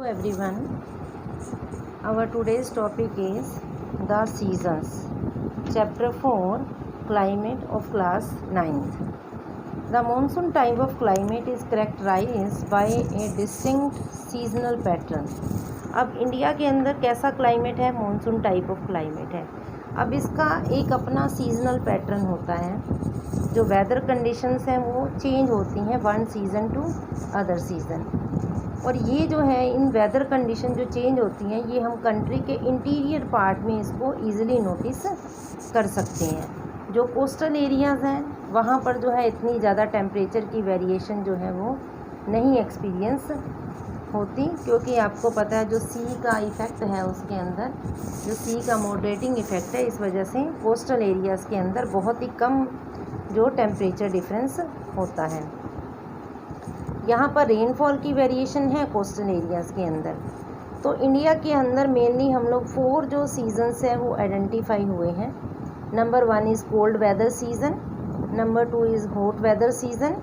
everyone. Our today's topic is the seasons. Chapter 4, Climate of Class 9th. The monsoon type of climate is characterized by a distinct seasonal pattern. अब India के अंदर कैसा climate है? Monsoon type of climate है. अब इसका एक अपना सीजनल पैटर्न होता है. जो वेदर कंडीशंस हैं वो चेंज होती हैं one season two other season. और ये जो है इन वेदर कंडीशन जो चेंज होती हैं ये हम कंट्री के इंटीरियर पार्ट में इसको ईज़िली नोटिस कर सकते हैं. जो कोस्टल एरियाज़ हैं वहाँ पर जो है इतनी ज़्यादा टेम्परेचर की वेरिएशन जो है वो नहीं एक्सपीरियंस होती, क्योंकि आपको पता है जो सी का इफ़ेक्ट है उसके अंदर, जो सी का मॉडरेटिंग इफ़ेक्ट है, इस वजह से कोस्टल एरियाज़ के अंदर बहुत ही कम जो टेम्परेचर डिफरेंस होता है. यहाँ पर रेनफॉल की वेरिएशन है कोस्टल एरियाज़ के अंदर. तो इंडिया के अंदर मेनली हम लोग 4 जो सीजन्स हैं वो आइडेंटिफाई हुए हैं. Number 1 is cold weather season, number 2 is hot weather season,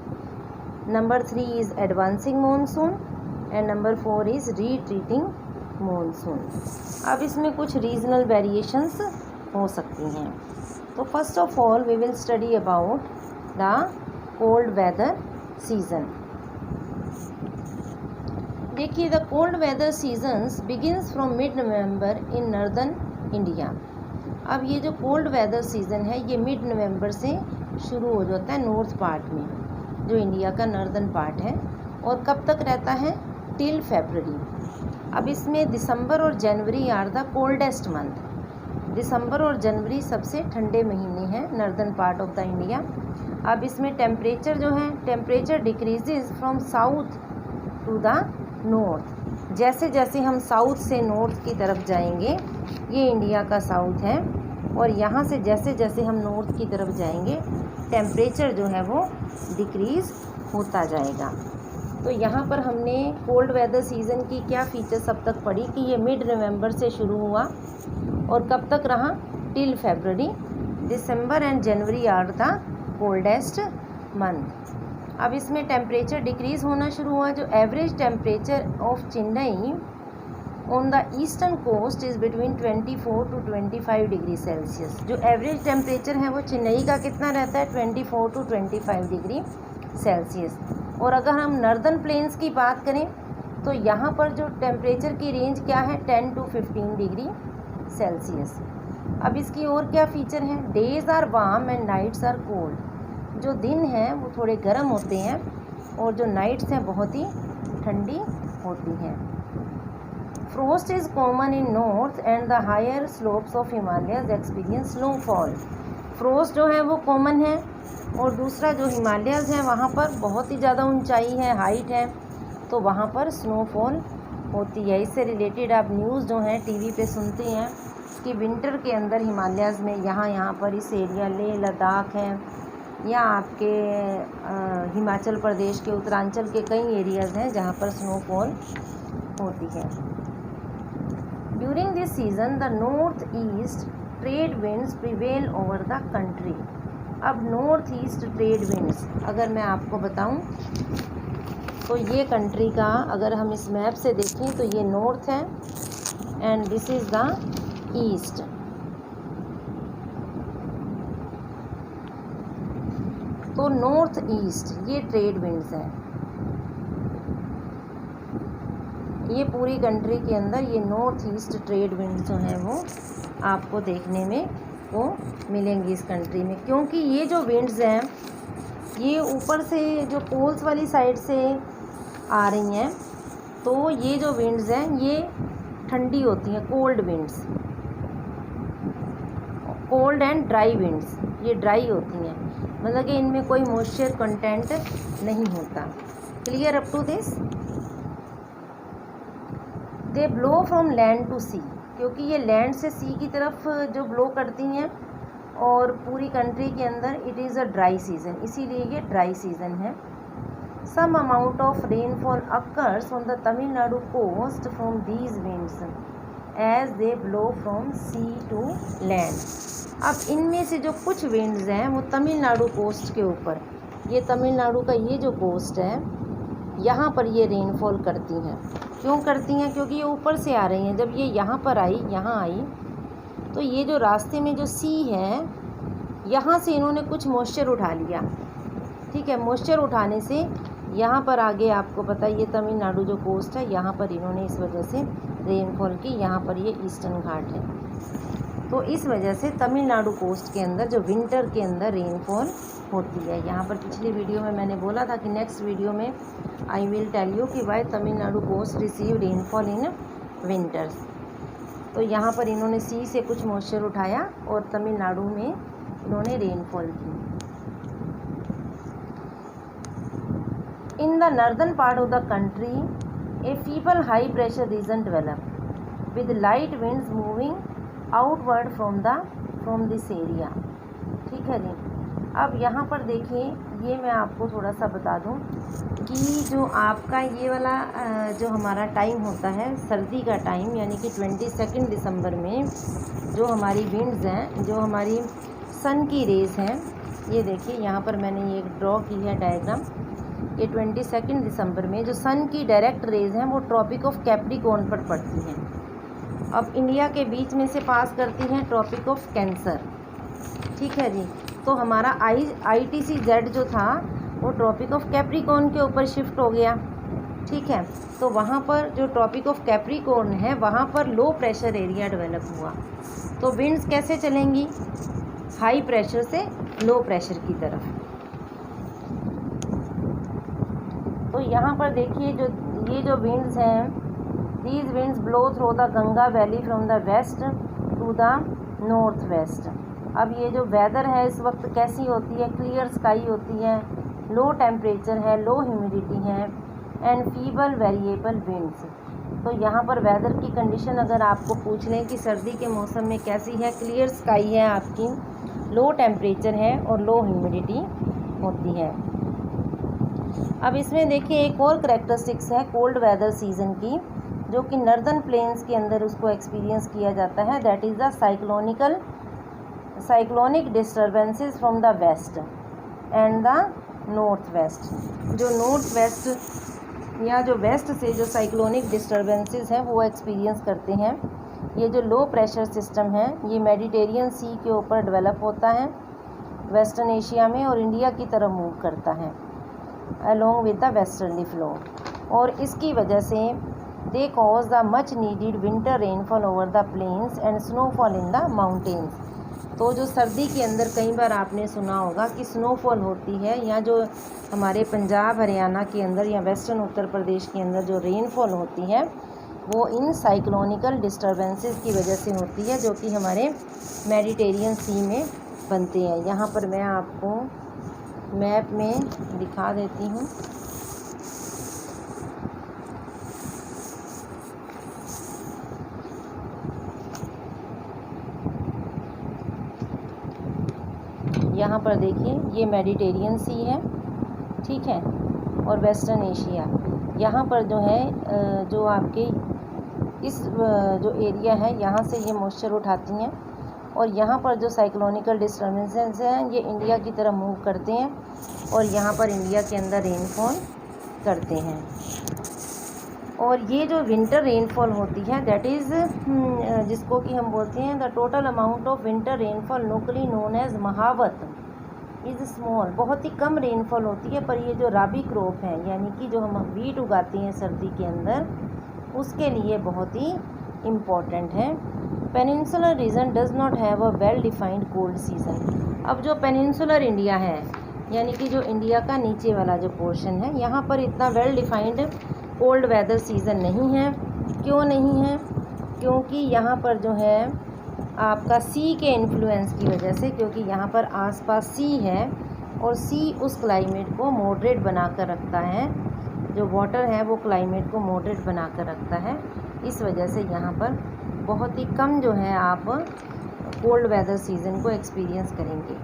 number 3 is advancing monsoon and number 4 is retreating monsoon. अब इसमें कुछ रीजनल वेरिएशंस हो सकती हैं. तो first of all we will study about the cold weather season. देखिए, the cold weather seasons begins from mid November in northern India. अब ये जो कोल्ड वेदर सीज़न है ये मिड नवंबर से शुरू हो जाता है नॉर्थ पार्ट में, जो इंडिया का नॉर्दर्न पार्ट है, और कब तक रहता है? Till February. अब इसमें दिसंबर और January are the coldest month. दिसंबर और जनवरी सबसे ठंडे महीने हैं northern part of the India. अब इसमें टेम्परेचर जो है, temperature decreases from south to the north. जैसे जैसे हम साउथ से नॉर्थ की तरफ जाएंगे, ये इंडिया का साउथ है, और यहाँ से जैसे जैसे हम नॉर्थ की तरफ जाएंगे टेम्परेचर जो है वो डिक्रीज़ होता जाएगा. तो यहाँ पर हमने कोल्ड वेदर सीज़न की क्या फीचर्स अब तक पढ़ी कि ये मिड नवंबर से शुरू हुआ और कब तक रहा? Till February. December and January are the coldest month. अब इसमें टेम्परेचर डिक्रीज़ होना शुरू हुआ. जो average temperature of Chennai on the eastern coast is between 24 to 25 degree Celsius. जो एवरेज टेम्परेचर है वो चेन्नई का कितना रहता है? 24 to 25 डिग्री सेल्सियस. और अगर हम नॉर्दर्न प्लेन्स की बात करें तो यहाँ पर जो टेम्परेचर की रेंज क्या है? 10 to 15 डिग्री सेल्सियस. अब इसकी और क्या फ़ीचर हैं? Days are warm and nights are cold. जो दिन हैं वो थोड़े गर्म होते हैं और जो नाइट्स हैं बहुत ही ठंडी होती हैं. Frost is common in north and the higher slopes of Himalayas experience snowfall. Frost जो है वो कॉमन है, और दूसरा जो हिमालयज हैं वहाँ पर बहुत ही ज़्यादा ऊंचाई है, हाइट है, तो वहाँ पर स्नोफॉल होती है. इससे रिलेटेड आप न्यूज़ जो हैं टीवी पे सुनते हैं कि विंटर के अंदर हिमालयज में यहाँ पर इस एरिया लेह लद्दाख है, या आपके हिमाचल प्रदेश के उत्तरांचल के कई एरियाज़ हैं जहाँ पर स्नोफॉल होती है. During this season the north east trade winds prevail over the country. अब नॉर्थ ईस्ट ट्रेड विंड्स अगर मैं आपको बताऊं तो ये कंट्री का, अगर हम इस मैप से देखें तो ये नॉर्थ है and this is the east. तो नॉर्थ ईस्ट ये ट्रेड विंड्स हैं. ये पूरी कंट्री के अंदर ये नॉर्थ ईस्ट ट्रेड विंड्स जो हैं वो आपको देखने में वो मिलेंगी इस कंट्री में, क्योंकि ये जो विंड्स हैं ये ऊपर से जो पोल्स वाली साइड से आ रही हैं, तो ये जो विंड्स हैं ये ठंडी होती हैं, cold winds, cold and dry winds. ये ड्राई होती हैं, मतलब कि इनमें कोई मॉइस्चर कंटेंट नहीं होता. Clear up to this? They blow from land to sea, क्योंकि ये लैंड से सी की तरफ जो ब्लो करती हैं, और पूरी कंट्री के अंदर it is a dry season, इसीलिए ये ड्राई सीज़न है. Some amount of rainfall occurs on the Tamil Nadu coast from these winds as they blow from sea to land. अब इनमें से जो कुछ विंड्स हैं वो तमिलनाडु कोस्ट के ऊपर, ये तमिलनाडु का ये जो कोस्ट है यहाँ पर ये रेनफॉल करती हैं. क्यों करती हैं? क्योंकि ये ऊपर से आ रही हैं। जब ये यहाँ पर आई, यहाँ आई, तो ये जो रास्ते में जो सी है, यहाँ से इन्होंने कुछ मॉइस्चर उठा लिया, ठीक है। मॉइस्चर उठाने से यहाँ पर आगे आपको पता है ये तमिलनाडु जो कोस्ट है, यहाँ पर इन्होंने इस वजह से रेनफॉल की। यहाँ पर ये ईस्टर्न घाट है, तो इस वजह से तमिलनाडु कोस्ट के अंदर जो विंटर के अंदर रेनफॉल होती है। यहाँ पर पिछली वीडियो में मैंने बोला था कि नेक्स्ट वीडियो में आई विल टेल यू कि why Tamil Nadu coast receive rainfall in winters. तो यहाँ पर इन्होंने सी से कुछ मॉइस्चर उठाया और तमिलनाडु में इन्होंने रेनफॉल की। In the northern part of the country A feeble high pressure region develop with light winds moving outward from this area, ठीक है जी। अब यहाँ पर देखिए, ये मैं आपको थोड़ा सा बता दूँ कि जो आपका ये वाला जो हमारा टाइम होता है सर्दी का टाइम, यानी कि 22 दिसंबर में जो हमारी विंड्स हैं, जो हमारी सन की रेज़ हैं, ये देखिए यहाँ पर मैंने ये ड्रॉ की है डायग्राम। ये 22 दिसंबर में जो सन की डायरेक्ट रेज़ हैं वो ट्रॉपिक ऑफ कैप्रिकॉर्न पर पड़ती हैं। अब इंडिया के बीच में से पास करती हैं ट्रॉपिक ऑफ कैंसर, ठीक है जी। तो हमारा ITC-Z जो था वो ट्रॉपिक ऑफ कैप्रिकॉर्न के ऊपर शिफ्ट हो गया, ठीक है। तो वहाँ पर जो ट्रॉपिक ऑफ कैप्रिकॉर्न है वहाँ पर लो प्रेशर एरिया डेवलप हुआ। तो विंड्स कैसे चलेंगी? हाई प्रेशर से लो प्रेशर की तरफ। तो यहाँ पर देखिए ये जो विंड्स हैं, these winds blow through the Ganga valley from the west to the north west. अब ये जो वेदर है इस वक्त कैसी होती है? क्लियर स्काई होती है, लो टेम्परेचर है, लो ह्यूमिडिटी है एंड फीबल वेरिएबल विंड्स। तो यहाँ पर वेदर की कंडीशन अगर आपको पूछ लें कि सर्दी के मौसम में कैसी है, क्लियर स्काई है आपकी, लो टेम्परेचर है और लो ह्यूमिडिटी होती है। अब इसमें देखिए एक और करेक्टरिस्टिक्स है कोल्ड वेदर सीज़न की, जो कि नॉर्दर्न प्लेन्स के अंदर उसको एक्सपीरियंस किया जाता है। That is the cyclonic disturbances from the west and the north west. जो नॉर्थ वेस्ट या जो वेस्ट से जो साइक्लोनिक डिस्टर्बेंसेस हैं वो एक्सपीरियंस करते हैं। ये जो लो प्रेशर सिस्टम है ये मेडिटेरियन सी के ऊपर डेवलप होता है वेस्टर्न एशिया में और इंडिया की तरफ मूव करता है along with the westerly flow, और इसकी वजह से they cause the much needed winter rainfall over the plains and snowfall in the mountains। तो जो सर्दी के अंदर कई बार आपने सुना होगा कि स्नोफॉल होती है, या जो हमारे पंजाब हरियाणा के अंदर या वेस्टर्न उत्तर प्रदेश के अंदर जो रेनफॉल होती है वो इन साइक्लोनिकल डिस्टर्बेंसेस की वजह से होती है, जो कि हमारे मेडिटेरियन सी में बनते हैं। यहाँ पर मैं आपको मैप में दिखा देती हूँ। यहाँ पर देखिए ये मेडिटेरियन सी है, ठीक है, और वेस्टर्न एशिया। यहाँ पर जो है जो आपके इस जो एरिया है यहाँ से ये मॉइस्चर उठाती हैं, और यहाँ पर जो साइक्लोनिकल डिस्टर्बेंसेस हैं ये इंडिया की तरफ मूव करते हैं और यहाँ पर इंडिया के अंदर रेनफॉल करते हैं। और ये जो विंटर रेनफॉल होती है दैट इज़ जिसको कि हम बोलते हैं the total amount of winter rainfall locally known as mahawat is small. बहुत ही कम रेनफॉल होती है, पर ये जो राबी क्रॉप है यानी कि जो हम वीट उगाते हैं सर्दी के अंदर उसके लिए बहुत ही इम्पॉर्टेंट है। Peninsular reason does not have a well defined cold season. अब जो पेनिनसुलर इंडिया है यानी कि जो इंडिया का नीचे वाला जो पोर्शन है यहाँ पर इतना well defined cold weather season नहीं है। क्यों नहीं है? क्योंकि यहाँ पर जो है आपका सी के इन्फ्लुएंस की वजह से, क्योंकि यहाँ पर आसपास सी है और सी उस क्लाइमेट को मॉडरेट बना कर रखता है, जो वाटर है वो क्लाइमेट को मॉडरेट बना कर रखता है। इस वजह से यहाँ पर बहुत ही कम जो है आप कोल्ड वेदर सीज़न को एक्सपीरियंस करेंगे।